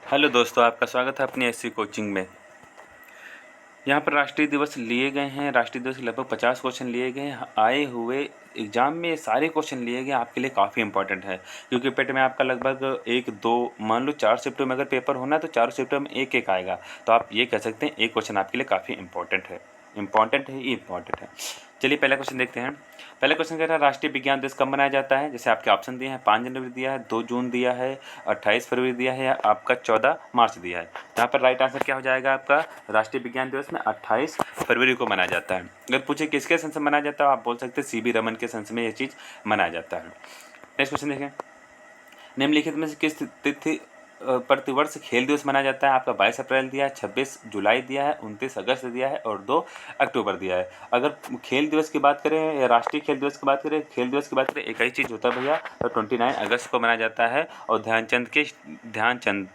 Hello दोस्तों, आपका स्वागत है अपनी एससी कोचिंग में। यहाँ पर राष्ट्रीय दिवस लिए गए हैं। राष्ट्रीय दिवस के लगभग 50 क्वेश्चन लिए गए हैं। आए हुए एग्ज़ाम में ये सारे क्वेश्चन लिए गए आपके लिए काफ़ी इंपॉर्टेंट है, क्योंकि पेट में आपका लगभग 1-2 मान लो 4 शिफ्टों में अगर पेपर होना है तो 4 शिफ्टों में एक एक आएगा। तो आप ये कह सकते हैं एक क्वेश्चन आपके लिए काफ़ी इंपॉर्टेंट है। इम्पॉर्टेंट है। चलिए पहला क्वेश्चन देखते हैं। पहले क्वेश्चन कह रहा है राष्ट्रीय विज्ञान दिवस कब मनाया जाता है। जैसे आपके ऑप्शन दिए हैं, 5 जनवरी दिया है, 2 जून दिया है, 28 फरवरी दिया है, या आपका 14 मार्च दिया है। यहाँ पर राइट आंसर क्या हो जाएगा आपका, राष्ट्रीय विज्ञान दिवस में 28 फरवरी को मनाया जाता है। अगर पूछे किसके सन से मनाया जाता है, आप बोल सकते हैं सीवी रमन के सन में यह चीज़ मनाया जाता है। नेक्स्ट क्वेश्चन देखें, निम्नलिखित में से किस तिथि प्रतिवर्ष खेल दिवस मनाया जाता है। आपका 22 अप्रैल दिया है, 26 जुलाई दिया है, 29 अगस्त दिया है और 2 अक्टूबर दिया है। अगर खेल दिवस की बात करें या राष्ट्रीय खेल दिवस की बात करें, खेल दिवस की बात करें, एक ही चीज़ होता है भैया, तो 29 अगस्त को मनाया जाता है और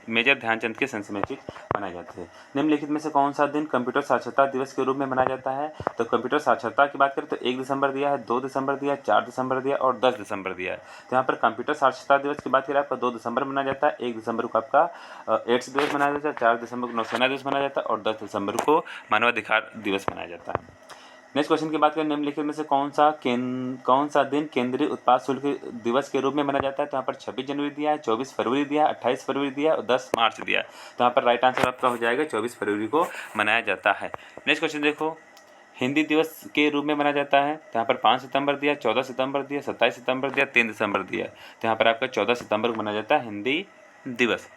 मेजर ध्यानचंद के सन में चीज़ मनाई जाती है। निम्नलिखित में से कौन सा दिन कंप्यूटर साक्षरता दिवस के रूप में मनाया जाता है। तो कंप्यूटर साक्षरता की बात करें तो 1 दिसंबर दिया है, 2 दिसंबर दिया है, 4 दिसंबर दिया और 10 दिसंबर दिया है। तो यहाँ पर कंप्यूटर साक्षरता दिवस की बात करें आपका 2 दिसंबर मनाया जाता है, 1 दिसंबर को आपका एड्स दिवस मनाया जाता है, 4 दिसंबर को नौसेना दिवस मनाया जाता है और 10 दिसंबर को मानवाधिकार दिवस मनाया जाता है। नेक्स्ट क्वेश्चन की बात करें, निम्नलिखित में से कौन सा दिन केंद्रीय उत्पाद शुल्क दिवस के रूप में मनाया जाता है। तो यहाँ पर 26 जनवरी दिया है, 24 फरवरी दिया है, 28 फरवरी दिया है और 10 मार्च दिया है। तो यहाँ पर राइट आंसर आपका हो जाएगा 24 फरवरी को मनाया जाता है। नेक्स्ट क्वेश्चन देखो, हिंदी दिवस के रूप में मनाया जाता है। तो यहाँ पर 5 सितंबर दिया, 14 सितंबर दिया, 27 सितंबर दिया, 3 दिसंबर दिया। तो यहाँ पर आपका 14 सितंबर को मनाया जाता है हिंदी दिवस।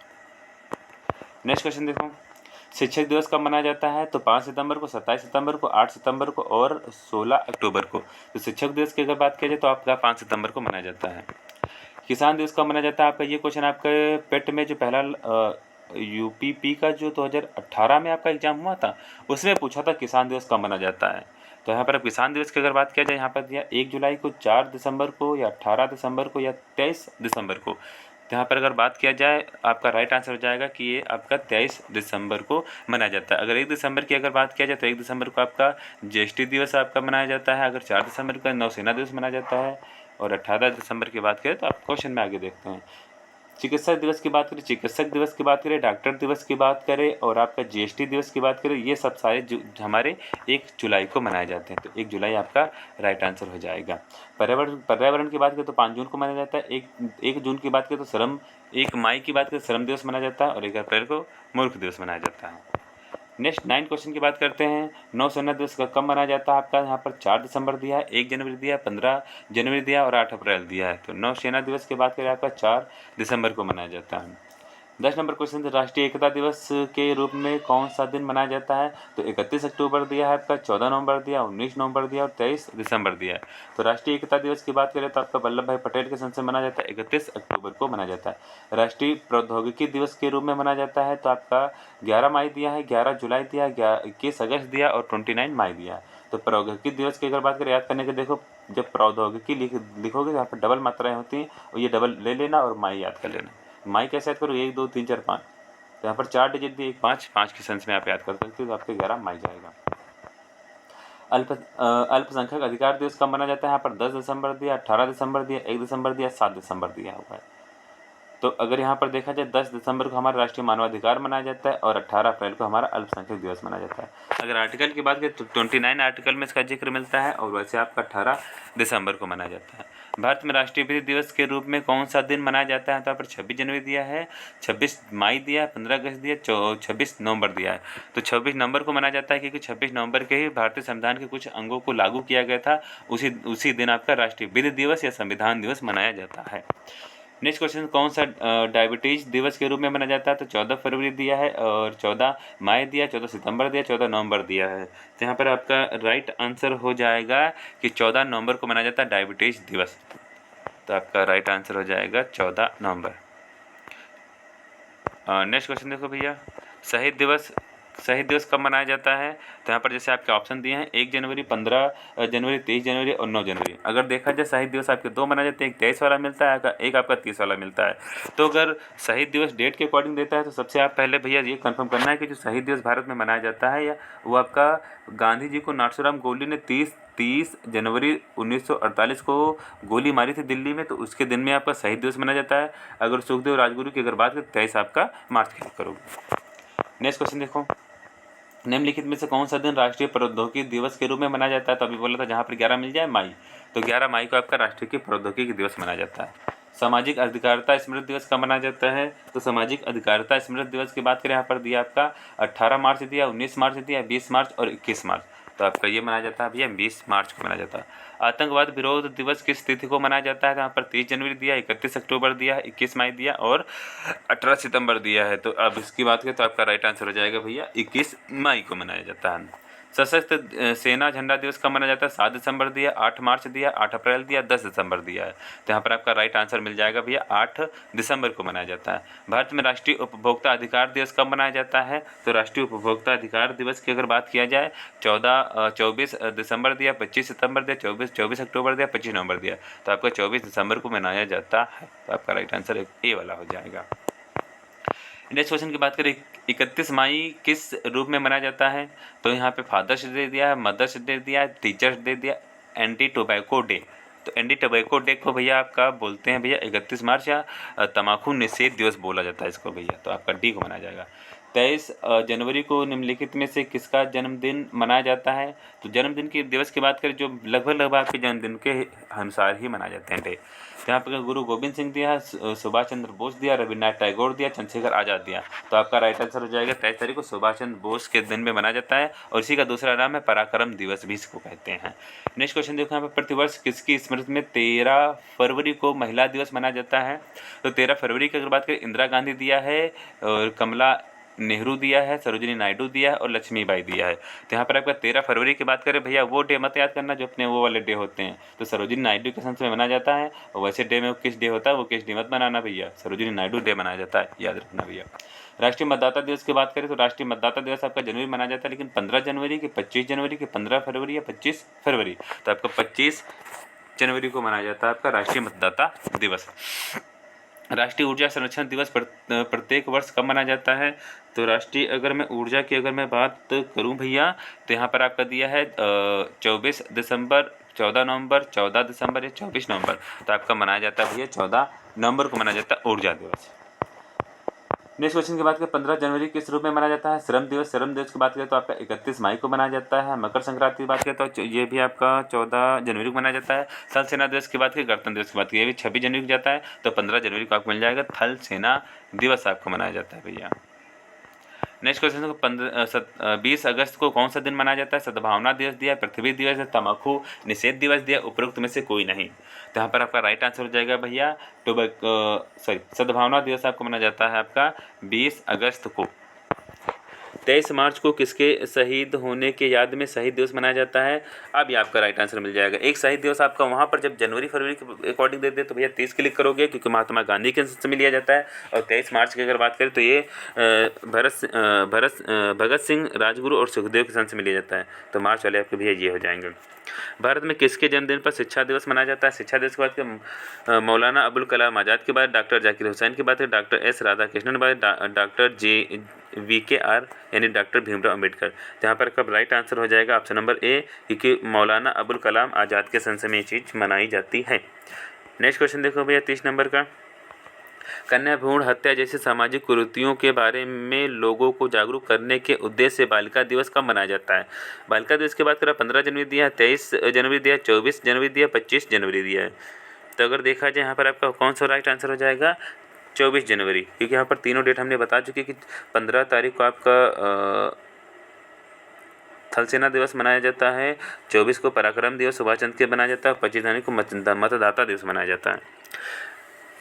नेक्स्ट क्वेश्चन देखो, शिक्षक दिवस कब मनाया जाता है। तो 5 सितंबर को, 27 सितंबर को, 8 सितंबर को और 16 अक्टूबर को। तो शिक्षक दिवस की अगर बात की जाए तो आपका 5 सितंबर को मनाया जाता है। किसान दिवस कब मनाया जाता है। आपका ये क्वेश्चन आपके पेट में जो पहला यूपीपी का जो 2018 में आपका एग्जाम हुआ था उसमें पूछा था किसान दिवस कब मनाया जाता है। तो यहाँ पर किसान दिवस की अगर बात किया जाए, यहाँ पर दिया 1 जुलाई को, 4 दिसंबर को, या 18 दिसंबर को, या 23 दिसंबर को। तो यहाँ पर अगर बात किया जाए, आपका राइट आंसर हो जाएगा कि ये आपका 23 दिसंबर को मनाया जाता है। अगर 1 दिसंबर की अगर बात किया जाए तो 1 दिसंबर को आपका जीएसटी दिवस आपका मनाया जाता है। अगर 4 दिसंबर का नौसेना दिवस मनाया जाता है और 18 दिसंबर की बात करें तो आप क्वेश्चन में आगे देखते हैं। चिकित्सक दिवस की बात करें, चिकित्सक दिवस की बात करें, डॉक्टर दिवस की बात करें और आपका जीएसटी दिवस की बात करें, ये सब सारे हमारे 1 जुलाई को मनाए जाते हैं। तो 1 जुलाई आपका राइट आंसर हो जाएगा। पर्यावरण की बात करें तो 5 जून को मनाया जाता है। 1 जून की बात करें तो 1 मई की बात करें श्रम दिवस मनाया जाता है और 1 अप्रैल को मूर्ख दिवस मनाया जाता है। नेक्स्ट 9 क्वेश्चन की बात करते हैं। नौसेना दिवस कब मनाया जाता है। आपका यहाँ पर 4 दिसंबर दिया है, 1 जनवरी दिया है, 15 जनवरी दिया और 8 अप्रैल दिया है। तो नौसेना दिवस की बात करें आपका 4 दिसंबर को मनाया जाता है। 10 नंबर क्वेश्चन, राष्ट्रीय एकता दिवस के रूप में कौन सा दिन मनाया जाता है। तो 31 अक्टूबर दिया है आपका, 14 नवंबर दिया, 19 नवंबर दिया और 23 दिसंबर दिया है। तो राष्ट्रीय एकता दिवस की बात करें तो आपका वल्लभ भाई पटेल के सन से मनाया जाता है, 31 अक्टूबर को मनाया जाता है। राष्ट्रीय प्रौद्योगिकी दिवस के रूप में मनाया जाता है तो आपका 11 मई दिया है, 11 जुलाई दिया, 21 अगस्त दिया और 29 मई दिया है। तो प्रौद्योगिकी दिवस की अगर बात करें, याद करने के देखो, जब प्रौद्योगिकी लिखोगे तो यहाँ पर डबल मात्राएं होती हैं और ये डबल ले लेना और माई याद कर लेना। माई कैसे याद करो, 1 2 3 4 5। तो यहाँ पर 4 डिजिट दिए, 1 5 के सेंस में आप याद कर सकते हो, तो आपके 11 माई जाएगा। अल्पसंख्यक अधिकार दिवस कब मनाया जाता है। यहाँ पर 10 दिसंबर दिया, 18 दिसंबर दिया, 1 दिसंबर दिया, 7 दिसंबर दिया हुआ है। तो अगर यहाँ पर देखा जाए 10 दिसंबर को हमारा राष्ट्रीय मानवाधिकार मनाया जाता है और 18 अप्रैल को हमारा अल्पसंख्यक दिवस मनाया जाता है। अगर आर्टिकल की बात करें तो 29 आर्टिकल में इसका जिक्र मिलता है और वैसे आपका 18 दिसंबर को मनाया जाता है। भारत में राष्ट्रीय विधि दिवस के रूप में कौन सा दिन मनाया जाता है। तो यहाँ पर 26 जनवरी दिया है, 26 मई दिया है, 15 अगस्त दिया, 26 नवंबर दिया है। तो 26 नवंबर को मनाया जाता है क्योंकि 26 नवंबर के ही भारतीय संविधान के कुछ अंगों को लागू किया गया था। उसी दिन आपका राष्ट्रीय विधि दिवस या संविधान दिवस मनाया जाता है। नेक्स्ट क्वेश्चन, कौन सा डायबिटीज दिवस के रूप में मनाया जाता है। तो 14 फरवरी दिया है और 14 मई दिया, 14 सितंबर दिया, 14 नवंबर दिया है। तो यहाँ पर आपका राइट आंसर हो जाएगा कि 14 नवंबर को मनाया जाता है डायबिटीज दिवस। तो आपका राइट आंसर हो जाएगा 14 नवंबर। नेक्स्ट क्वेश्चन देखो भैया, शहीद दिवस शहीद दिवस कब मनाया जाता है, तो यहाँ पर जैसे आपके ऑप्शन दिए हैं 1 जनवरी, 15 जनवरी, 23 जनवरी और 9 जनवरी। अगर देखा जाए शहीद दिवस आपके 2 मनाए जाते हैं, एक 23 वाला मिलता है, एक आपका 30 वाला मिलता है। तो अगर शहीद दिवस डेट के अकॉर्डिंग देता है तो सबसे आप पहले भैया ये कंफर्म करना है कि जो शहीद दिवस भारत में मनाया जाता है या वो आपका गांधी जी को नाथूराम गोडसे ने 30 जनवरी 1948 को गोली मारी थी दिल्ली में, तो उसके दिन में आपका शहीद दिवस मनाया जाता है। अगर सुखदेव राजगुरु की अगर बात करें 23 आपका मार्च क्लिक करोगे। नेक्स्ट क्वेश्चन देखो, निम्नलिखित में से कौन सा दिन राष्ट्रीय प्रौद्योगिकी दिवस के रूप में मनाया जाता है, तो अभी बोला था जहाँ पर 11 मिल जाए मई, तो 11 मई को आपका राष्ट्रीय प्रौद्योगिकी दिवस मनाया जाता है। सामाजिक अधिकारिता स्मृति दिवस कब मनाया जाता है, तो सामाजिक अधिकारिता स्मृति दिवस की बात करें यहाँ पर दिया आपका 18 मार्च दिया, 19 मार्च दिया, 20 मार्च और 21 मार्च, तो आपका ये मनाया जाता है भैया 20 मार्च को मनाया जाता है। आतंकवाद विरोध दिवस किस तिथि को मनाया जाता है, तो यहाँ पर 30 जनवरी दिया, 31 अक्टूबर दिया, 21 मई दिया और 18 सितंबर दिया है। तो अब इसकी बात करें तो आपका राइट आंसर हो जाएगा भैया 21 मई को मनाया जाता है। सशस्त्र सेना झंडा दिवस कब मनाया जाता है, 7 दिसंबर दिया, 8 मार्च दिया, 8 अप्रैल दिया, 10 दिसंबर दिया है, तो यहाँ पर आपका राइट आंसर मिल जाएगा भैया 8 दिसंबर को मनाया जाता है। भारत में राष्ट्रीय उपभोक्ता अधिकार दिवस कब मनाया जाता है, तो राष्ट्रीय उपभोक्ता अधिकार दिवस की अगर बात किया जाए 24 दिसंबर दिया, 25 सितंबर दिया, 24 अक्टूबर दिया, 25 नवंबर दिया, तो आपका 24 दिसंबर को मनाया जाता है, तो आपका राइट आंसर ए वाला हो जाएगा। नेक्स्ट क्वेश्चन की बात करें 31 मई किस रूप में मनाया जाता है, तो यहाँ पे फादर्स डे दिया है, मदर्स डे दिया है, टीचर्स डे दिया, एंटी टोबैको डे, तो एंटी टोबैको डे को भैया आपका बोलते हैं भैया 31 मार्च या तम्बाकू निषेध दिवस बोला जाता है इसको भैया, तो आपका डी को मनाया जाएगा। 23 जनवरी को निम्नलिखित में से किसका जन्मदिन मनाया जाता है, तो जन्मदिन के दिवस की बात करें जो लगभग आपके जन्मदिन के अनुसार ही मनाए जाते हैं डे, यहाँ पर गुरु गोविंद सिंह दिया, सुभाष चंद्र बोस दिया, रविन्द्रनाथ टैगोर दिया, चंद्रशेखर आज़ाद दिया, तो आपका राइट आंसर हो जाएगा 23 तारीख को सुभाष चंद्र बोस के दिन में मनाया जाता है और इसी का दूसरा नाम है पराक्रम दिवस भी इसको कहते हैं। नेक्स्ट क्वेश्चन देखो यहाँ पर प्रतिवर्ष किसकी स्मृति में 13 फरवरी को महिला दिवस मनाया जाता है, तो 13 फरवरी की अगर बात करें इंदिरा गांधी दिया है और कमला नेहरू दिया है, सरोजिनी नायडू दिया है और लक्ष्मीबाई दिया है, तो यहाँ पर आपका 13 फरवरी की बात करें भैया वो डे मत याद करना जो अपने वो वाले डे होते हैं, तो सरोजिनी नायडू के संस में मनाया जाता है और वैसे डे में वो किस डे होता है वो किस डे मत बनाना भैया, सरोजिनी नायडू डे मनाया जाता है, याद रखना भैया। राष्ट्रीय मतदाता दिवस की बात करें तो राष्ट्रीय मतदाता दिवस आपका जनवरी मनाया जाता है, लेकिन 15 जनवरी की, 25 जनवरी की, 15 फरवरी या 25 फरवरी, तो आपका 25 जनवरी को मनाया जाता है आपका राष्ट्रीय मतदाता दिवस। राष्ट्रीय ऊर्जा संरक्षण दिवस प्रत्येक वर्ष कब मनाया जाता है, तो राष्ट्रीय अगर मैं ऊर्जा की अगर मैं बात करूं भैया तो यहाँ पर आपका दिया है 24 दिसंबर, 14 नवंबर, 14 दिसंबर या 24 नवंबर, तो आपका मनाया जाता है भैया 14 नवंबर को मनाया जाता है ऊर्जा दिवस। नेक्स्ट क्वेश्चन की बात करें 15 जनवरी किस रूप में मनाया जाता है, श्रम दिवस। श्रम दिवस की बात करें तो आपका 31 मई को मनाया जाता है। मकर संक्रांति की बात करें तो ये भी आपका 14 जनवरी को मनाया जाता है। थल सेना दिवस की बात करें, गणतंत्र दिवस की बात करें, ये भी 26 जनवरी को जाता है, तो 15 जनवरी को आपको मिल जाएगा थल सेना दिवस आपको मनाया जाता है भैया। नेक्स्ट क्वेश्चन को 20 अगस्त को कौन सा दिन मनाया जाता है, सद्भावना दिवस दिया, पृथ्वी दिवस है, तम्बाकू निषेध दिवस दिया, उपरोक्त में से कोई नहीं, तो यहाँ पर आपका राइट आंसर हो जाएगा भैया सद्भावना दिवस आपको मनाया जाता है आपका 20 अगस्त को। 23 मार्च को किसके शहीद होने के याद में शहीद दिवस मनाया जाता है, अब ये आपका राइट आंसर मिल जाएगा। एक शहीद दिवस आपका वहाँ पर जब जनवरी फरवरी के अकॉर्डिंग दे दे तो भैया 30 क्लिक करोगे क्योंकि महात्मा गांधी के संस्मरण में लिया जाता है, और 23 मार्च की अगर बात करें तो ये भगत सिंह, राजगुरु और सुखदेव के संस्मरण में लिया जाता है, तो मार्च वाले आपके भैया ये हो जाएंगे। भारत में किसके जन्मदिन पर शिक्षा दिवस मनाया जाता है, शिक्षा दिवस के बाद मौलाना अबुल कलाम आज़ाद के बाद, डॉक्टर जाकिर हुसैन की बात है, डॉक्टर एस राधाकृष्णन के बाद, डॉक्टर VKR यानी डॉक्टर भीमराव अम्बेडकर, तो यहाँ पर कब राइट आंसर हो जाएगा ऑप्शन नंबर ए, क्योंकि मौलाना अबुल कलाम आज़ाद के संस्मरण में ये चीज़ मनाई जाती है। नेक्स्ट क्वेश्चन देखो भैया 30 नंबर का, कन्या भ्रूण हत्या जैसे सामाजिक कुरीतियों के बारे में लोगों को जागरूक करने के उद्देश्य से बालिका दिवस कब मनाया जाता है। बालिका दिवस की बात करें 15 जनवरी दिया है, 23 जनवरी दिया, 24 जनवरी दिया, 25 जनवरी दिया है, तो अगर देखा जाए यहाँ पर आपका कौन सा राइट आंसर हो जाएगा 24 जनवरी, क्योंकि यहाँ पर तीनों डेट हमने बता चुके कि 15 तारीख को आपका थल सेना दिवस मनाया जाता है, 24 को पराक्रम दिवस सुभाष चंद्र के मनाया जाता है, 25 जनवरी को मतदाता दिवस मनाया जाता है।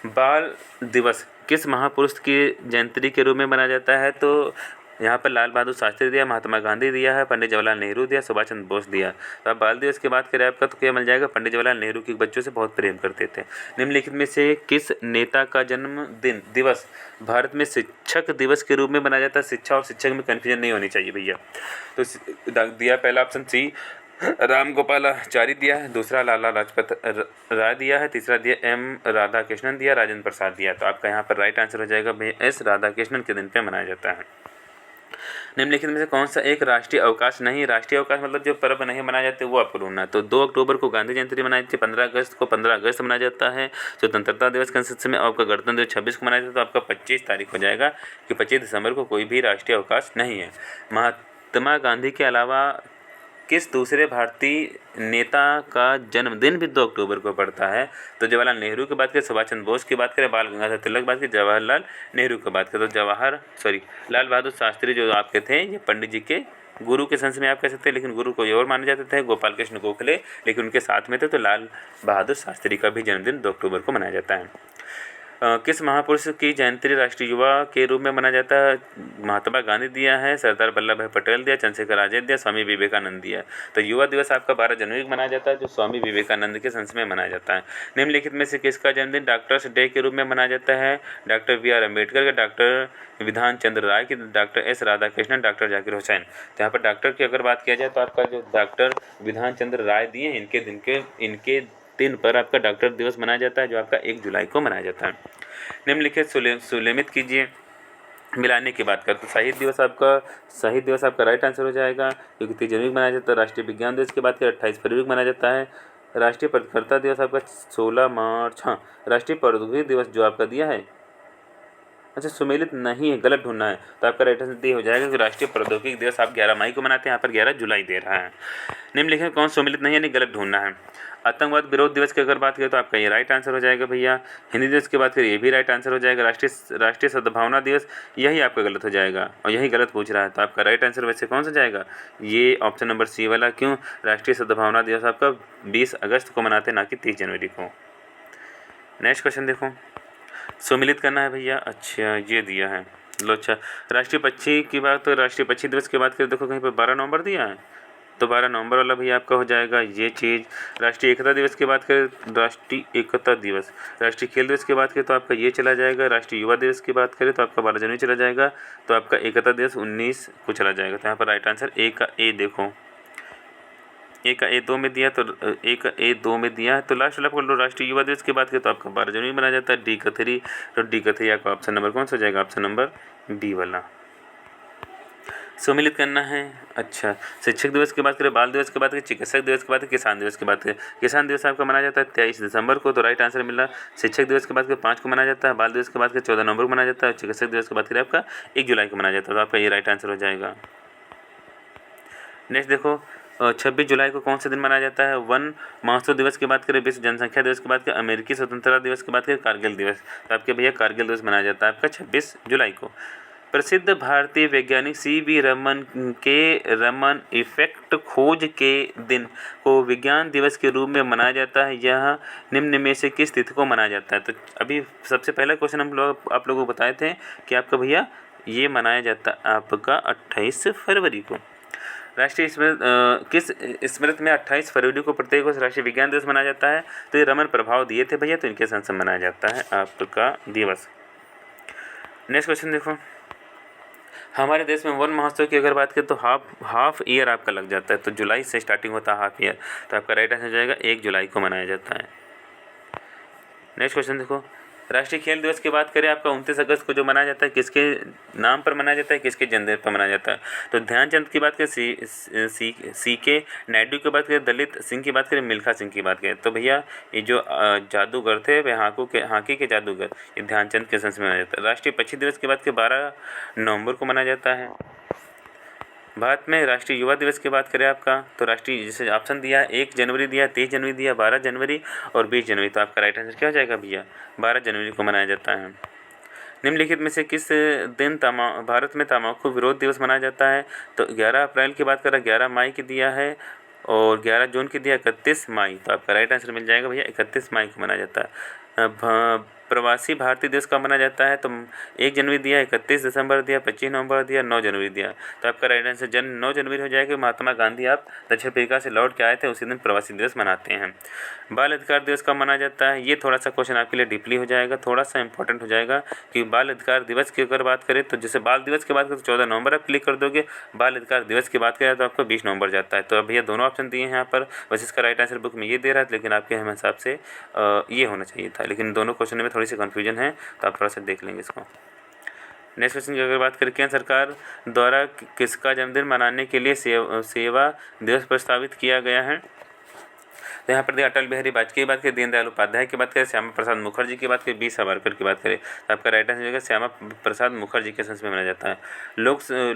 बाल दिवस किस महापुरुष की जयंती के रूप में मनाया जाता है, तो यहाँ पर लाल बहादुर शास्त्री दिया, महात्मा गांधी दिया है, पंडित जवाहरलाल नेहरू दिया, सुभाष चंद्र बोस दिया। तो अब बाल दिवस की बात करें आपका तो क्या मिल जाएगा, पंडित जवाहरलाल नेहरू के बच्चों से बहुत प्रेम करते थे। निम्नलिखित में से किस नेता का जन्मदिन दिवस भारत में शिक्षक दिवस के रूप में मनाया जाता है। शिक्षा और शिक्षक में कन्फ्यूजन नहीं होनी चाहिए भैया। तो दिया पहला ऑप्शन सी राम गोपालाचारी दिया है, दूसरा लाला लाजपत राय दिया है, तीसरा दिया एम राधा कृष्णन दिया, राजेंद्र प्रसाद दिया। तो आपका यहाँ पर राइट आंसर हो जाएगा एस राधा कृष्णन के दिन पे मनाया जाता है। निम्नलिखित में से कौन सा एक राष्ट्रीय अवकाश नहीं, राष्ट्रीय अवकाश मतलब जो पर्व नहीं मनाए जाते वो आपको ढूंढना है। तो 2 अक्टूबर को गांधी जयंती मनाई जाती है, 15 अगस्त को 15 अगस्त मनाया जाता है, स्वतंत्रता दिवस के अंश में आपका गणतंत्र दिवस 26 को मनाया जाता है। तो आपका 25 तारीख हो जाएगा कि 25 दिसंबर को कोई भी राष्ट्रीय अवकाश नहीं है। महात्मा गांधी के अलावा किस दूसरे भारतीय नेता का जन्मदिन भी 2 अक्टूबर को पड़ता है। तो जवाहरलाल नेहरू की बात करें, सुभाष चंद्र बोस की बात करें, बाल गंगाधर तिलक की बात करें, जवाहरलाल नेहरू की बात करें तो लाल बहादुर शास्त्री जो आपके थे ये पंडित जी के गुरु के संस में आप कह सकते हैं, लेकिन गुरु कोई और माने जाते थे, गोपाल कृष्ण गोखले, लेकिन उनके साथ में थे। तो लाल बहादुर शास्त्री का भी जन्मदिन 2 अक्टूबर को मनाया जाता है। किस महापुरुष की जयंती राष्ट्रीय युवा के रूप में मनाया जाता है। महात्मा गांधी दिया है, सरदार वल्लभ भाई पटेल दिया, चंद्रशेखर आजाद दिया, स्वामी विवेकानंद दिया। तो युवा दिवस आपका 12 जनवरी को मनाया जाता है, जो स्वामी विवेकानंद के संस में मनाया जाता है। निम्नलिखित में से किसका जन्मदिन डॉक्टर्स डे के रूप में मनाया जाता है। डॉक्टर BR अम्बेडकर का, डॉक्टर विधान चंद्र राय की, doctor S Radhakrishnan, doctor Zakir Hussain. तो यहाँ पर डॉक्टर की अगर बात किया जाए तो आपका जो डॉक्टर विधान चंद्र राय दिए इनके दिन पर आपका डॉक्टर दिवस मनाया जाता है, जो आपका 1 जुलाई को मनाया जाता है। निम्नलिखित सुलेमित कीजिए। मिलाने की बात करें तो शहीद दिवस आपका राइट आंसर हो जाएगा, क्योंकि 30 जनवरी को मनाया जाता है। राष्ट्रीय विज्ञान दिवस की बात करें 28 फरवरी को मनाया जाता है। राष्ट्रीय पत्रकारिता दिवस आपका 16 मार्च। हाँ, राष्ट्रीय प्रौद्योगिकी दिवस जो आपका दिया है, अच्छा सुमेलित नहीं है, गलत ढूंढना है। तो आपका राइट आंसर डी हो जाएगा कि राष्ट्रीय प्रौद्योगिकी दिवस आप 11 मई को मनाते हैं, यहाँ पर 11 जुलाई दे रहा है। निम्नलिखित में कौन सुमेलित नहीं है, यानी गलत ढूंढना है। आतंकवाद विरोध दिवस की अगर बात करें तो आपका ये राइट आंसर हो जाएगा भैया। हिंदी दिवस की बात करें ये भी राइट आंसर हो जाएगा। राष्ट्रीय सद्भावना दिवस यही आपका गलत हो जाएगा, और यही गलत पूछ रहा है। तो आपका राइट आंसर वैसे कौन सा जाएगा, ये ऑप्शन नंबर सी वाला। क्यों, राष्ट्रीय सद्भावना दिवस आपका 20 अगस्त को मनाते हैं, ना कि 30 जनवरी को। नेक्स्ट क्वेश्चन देखो, सुमिलित करना है भैया। अच्छा ये दिया है, लो अच्छा। राष्ट्रीय पक्षी की बात, तो राष्ट्रीय पक्षी दिवस की बात करें, देखो कहीं पर 12 नवंबर दिया है, तो 12 नवंबर वाला भैया आपका हो जाएगा ये चीज़। राष्ट्रीय एकता दिवस की बात करें, राष्ट्रीय एकता दिवस। राष्ट्रीय खेल दिवस की बात करें तो आपका ये चला जाएगा। राष्ट्रीय युवा दिवस की बात करें तो आपका 12 जनवरी चला जाएगा। तो आपका एकता दिवस 19 को चला जाएगा। तो यहाँ पर राइट आंसर ए का ए देखो, ए का ए 2 में दिया, तो ए का ए 2 में दिया है। तो लास्ट वाला पकड़ लो, राष्ट्रीय युवा दिवस की बात करें तो आपका 12 जनवरी मनाया जाता है। डी का 3, तो डी का 3 आपका ऑप्शन नंबर कौन सा हो जाएगा, ऑप्शन नंबर बी वाला। सुमिलित करना है। अच्छा, शिक्षक दिवस की बात करें, बाल दिवस की बात करें, चिकित्सक दिवस की बात करें, किसान दिवस की बात करें। किसान दिवस आपका मनाया जाता है 23 दिसंबर को, तो राइट आंसर मिला। शिक्षक दिवस की बात करें 5 को मनाया जाता है, बाल दिवस की बात करें 14 नवंबर को मनाया जाता है, चिकित्सक दिवस की बात करें आपका 1 जुलाई को मनाया जाता है। तो आपका ये राइट आंसर हो जाएगा। नेक्स्ट देखो, 26 जुलाई को कौन सा दिन मनाया जाता है। वन महोत्सव दिवस की बात करें, विश्व जनसंख्या दिवस की बात करें, अमेरिकी स्वतंत्रता दिवस की बात करें, कारगिल दिवस। तो आपके भैया कारगिल दिवस मनाया जाता है आपका 26 जुलाई को। प्रसिद्ध भारतीय वैज्ञानिक CV रमन के रमन इफेक्ट खोज के दिन को विज्ञान दिवस के रूप में मनाया जाता है। यह निम्न में से किस तिथि को मनाया जाता है। तो अभी सबसे पहला क्वेश्चन आप लोगों को बताए थे कि आपका भैया ये मनाया जाता है आपका 28 फरवरी को। राष्ट्रीय स्मृति किस स्मृति में 28 फरवरी को प्रत्येक वर्ष राष्ट्रीय विज्ञान दिवस मनाया जाता है। तो ये रमन प्रभाव दिए थे भैया, तो इनके संग से मनाया जाता है आपका दिवस। नेक्स्ट क्वेश्चन देखो, हमारे देश में वन महोत्सव की अगर बात करें तो हाफ ईयर आपका लग जाता है। तो जुलाई से स्टार्टिंग होता है हाफ ईयर। तो आपका राइट आंसर हो जाएगा 1 जुलाई को मनाया जाता है। नेक्स्ट क्वेश्चन देखो, राष्ट्रीय खेल दिवस की बात करें आपका 29 अगस्त को जो मनाया जाता है, किसके नाम पर मनाया जाता है, किसके जन्मदिन पर मनाया जाता है। तो ध्यानचंद की बात करें, CK नायडू की बात करें, दलित सिंह की बात करें, मिल्खा सिंह की बात करें। तो भैया ये जो जादूगर थे वे हॉकी के जादूगर, ये ध्यानचंद के संस में मनाया जाता है। राष्ट्रीय पक्षी दिवस की बात करें 12 नवंबर को मनाया जाता है। भारत में राष्ट्रीय युवा दिवस की बात करें आपका, तो राष्ट्रीय जैसे ऑप्शन दिया है 1 जनवरी दिया, 23 जनवरी दिया, 12 जनवरी और 20 जनवरी। तो आपका राइट आंसर क्या हो जाएगा भैया, 12 जनवरी को मनाया जाता है। निम्नलिखित में से किस दिन भारत में तम्बाकू विरोध दिवस मनाया जाता है। तो 11 अप्रैल की बात करें, 11 मई की दिया है और 11 जून की दिया, 31 मई। तो आपका राइट आंसर मिल जाएगा भैया 31 मई को मनाया जाता है। प्रवासी भारतीय दिवस कब मनाया जाता है? तो 1 जनवरी दिया, 31 दिसंबर दिया, 25 नवंबर दिया, 9 जनवरी दिया। तो आपका राइट आंसर 9 जनवरी हो जाएगा। महात्मा गांधी आप दक्षिण अफ्रीका से लौट के आए थे, उसी दिन प्रवासी दिवस मनाते हैं। बाल अधिकार दिवस कब मनाया जाता है? ये थोड़ा सा क्वेश्चन आपके लिए डीपली हो जाएगा, थोड़ा सा इंपॉर्टेंट हो जाएगा कि बाल अधिकार दिवस की अगर बात करें तो जैसे बाल दिवस की बात करें तो 14 नवंबर आप क्लिक कर दोगे, बाल अधिकार दिवस की बात करें तो आपका 20 नवंबर जाता है। तो अब भैया दोनों ऑप्शन दिए हैं यहाँ पर, वैसे इसका राइट आंसर बुक में ये दे रहा है, लेकिन आपके हम हिसाब से ये होना चाहिए था, लेकिन दोनों क्वेश्चन में थोड़ी सी कन्फ्यूजन है, तो आप थोड़ा सा देख लेंगे इसको। नेक्स्ट क्वेश्चन की अगर बात करें, केंद्र सरकार द्वारा किसका जन्मदिन मनाने के लिए सेवा दिवस प्रस्तावित किया गया है? तो यहाँ पर देखिए अटल बिहारी वाजपेयी की बात करें, दीनदयाल उपाध्याय की बात करें, श्यामा प्रसाद मुखर्जी की बात करें, बी सावरकर की बात करें, तो आपका राइट आंसर होगा श्यामा प्रसाद मुखर्जी के संस्मरण में मनाया जाता है।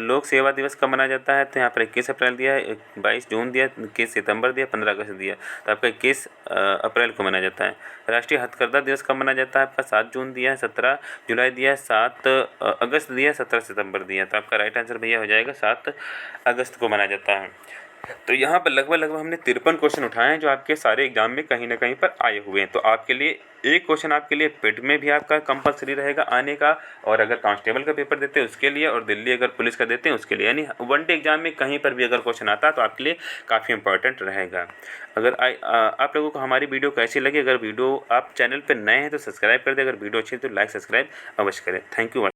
लोक सेवा दिवस कब मनाया जाता है? तो यहाँ पर 21 अप्रैल दिया है, 22 जून दिया, 21 सितंबर दिया, 15 अगस्त दिया, तो आपका 21 अप्रैल को मनाया जाता है। राष्ट्रीय हथकरघा दिवस कब मनाया जाता है? आपका 7 जून दिया है, 17 जुलाई दिया है, 7 अगस्त दिया है, 17 सितंबर दिया, तो आपका राइट आंसर भैया हो जाएगा 7 अगस्त को मनाया जाता है। तो यहाँ पर लगभग हमने 53 क्वेश्चन उठाए हैं जो आपके सारे एग्जाम में कहीं ना कहीं पर आए हुए हैं। तो आपके लिए एक क्वेश्चन आपके लिए पेट में भी आपका कंपलसरी रहेगा आने का, और अगर कांस्टेबल का पेपर देते हैं उसके लिए, और दिल्ली अगर पुलिस का देते हैं उसके लिए, यानी वनडे एग्जाम में कहीं पर भी अगर क्वेश्चन आता है तो आपके लिए काफ़ी इंपॉर्टेंट रहेगा। अगर आप लोगों को हमारी वीडियो कैसी लगी, अगर वीडियो आप चैनल पर नए हैं तो सब्सक्राइब कर दें, अगर वीडियो अच्छी है तो लाइक सब्सक्राइब अवश्य करें। Thank you.